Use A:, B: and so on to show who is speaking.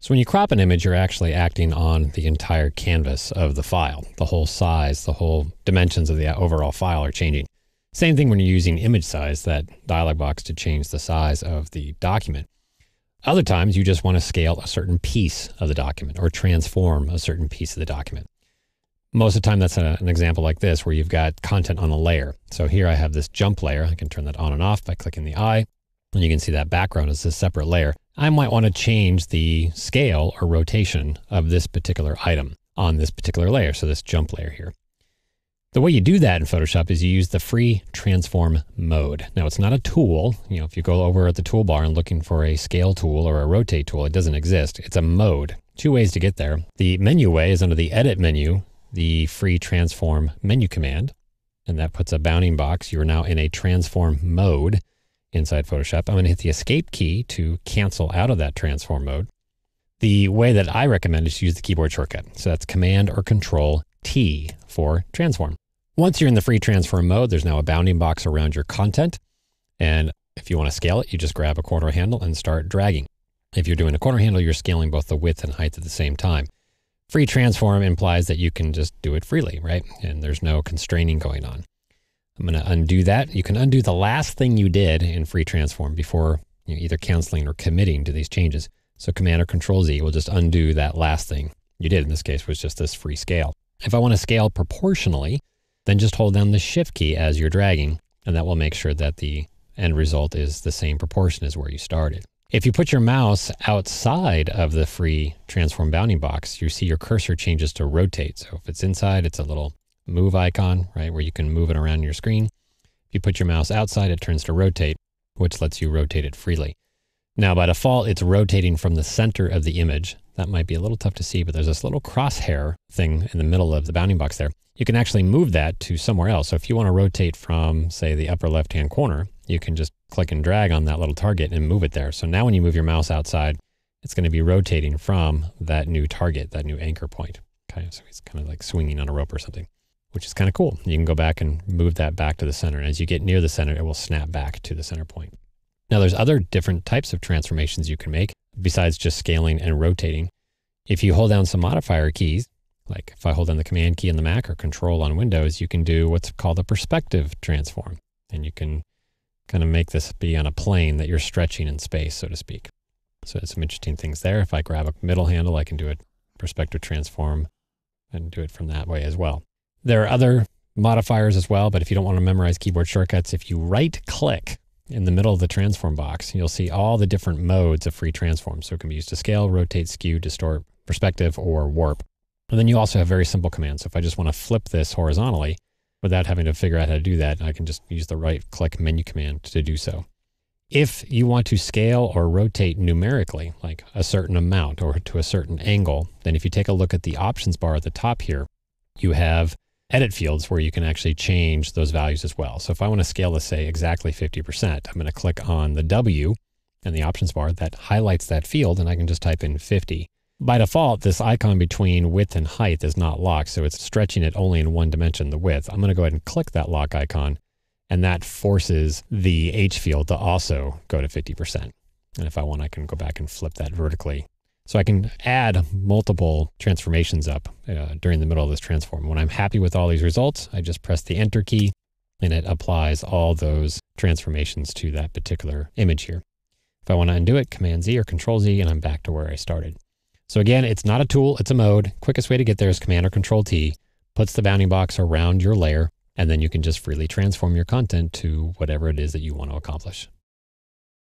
A: So when you crop an image, you're actually acting on the entire canvas of the file. The whole size, the whole dimensions of the overall file are changing. Same thing when you're using image size, that dialog box to change the size of the document. Other times you just want to scale a certain piece of the document or transform a certain piece of the document. Most of the time that's an example like this where you've got content on a layer. So here I have this jump layer. I can turn that on and off by clicking the eye. And you can see that background is a separate layer. I might want to change the scale or rotation of this particular item on this particular layer. So this jump layer here. The way you do that in Photoshop is you use the free transform mode. Now it's not a tool. You know, if you go over at the toolbar and looking for a scale tool or a rotate tool, it doesn't exist. It's a mode. Two ways to get there. The menu way is under the edit menu, the free transform menu command, and that puts a bounding box. You are now in a transform mode inside Photoshop. I'm going to hit the escape key to cancel out of that transform mode. The way that I recommend is to use the keyboard shortcut. So that's Command or Control T for transform. Once you're in the free transform mode, there's now a bounding box around your content. And if you want to scale it, you just grab a corner handle and start dragging. If you're doing a corner handle, you're scaling both the width and height at the same time. Free transform implies that you can just do it freely, right? And there's no constraining going on. I'm going to undo that. You can undo the last thing you did in free transform before either canceling or committing to these changes. So Command or Control Z will just undo that last thing you did. In this case was just this free scale. If I want to scale proportionally, then just hold down the Shift key as you're dragging, and that will make sure that the end result is the same proportion as where you started. If you put your mouse outside of the free transform bounding box, you see your cursor changes to rotate. So if it's inside, it's a little move icon, right, where you can move it around your screen. If you put your mouse outside, it turns to rotate, which lets you rotate it freely. Now, by default, it's rotating from the center of the image. That might be a little tough to see, but there's this little crosshair thing in the middle of the bounding box there. You can actually move that to somewhere else. So if you want to rotate from, say, the upper left-hand corner, you can just click and drag on that little target and move it there. So now when you move your mouse outside, it's going to be rotating from that new target, that new anchor point. Okay, so it's kind of like swinging on a rope or something, which is kind of cool. You can go back and move that back to the center. And as you get near the center, it will snap back to the center point. Now there's other different types of transformations you can make besides just scaling and rotating. If you hold down some modifier keys, like if I hold down the Command key in the Mac or Control on Windows, you can do what's called a perspective transform. And you can kind of make this be on a plane that you're stretching in space, so to speak. So there's some interesting things there. If I grab a middle handle, I can do a perspective transform and do it from that way as well. There are other modifiers as well, but if you don't want to memorize keyboard shortcuts, if you right-click in the middle of the transform box, you'll see all the different modes of free transform. So it can be used to scale, rotate, skew, distort, perspective, or warp. And then you also have very simple commands. So if I just want to flip this horizontally without having to figure out how to do that, I can just use the right-click menu command to do so. If you want to scale or rotate numerically, like a certain amount or to a certain angle, then if you take a look at the options bar at the top here, you have edit fields where you can actually change those values as well. So if I want to scale this, say, exactly 50%, I'm going to click on the W in the options bar that highlights that field, and I can just type in 50. By default, this icon between width and height is not locked, so it's stretching it only in one dimension, the width. I'm going to go ahead and click that lock icon, and that forces the H field to also go to 50%. And if I want, I can go back and flip that vertically. So I can add multiple transformations up during the middle of this transform. When I'm happy with all these results, I just press the Enter key, and it applies all those transformations to that particular image here. If I want to undo it, Command Z or Control Z, and I'm back to where I started. So again, it's not a tool, it's a mode. Quickest way to get there is Command or Control T, puts the bounding box around your layer, and then you can just freely transform your content to whatever it is that you want to accomplish.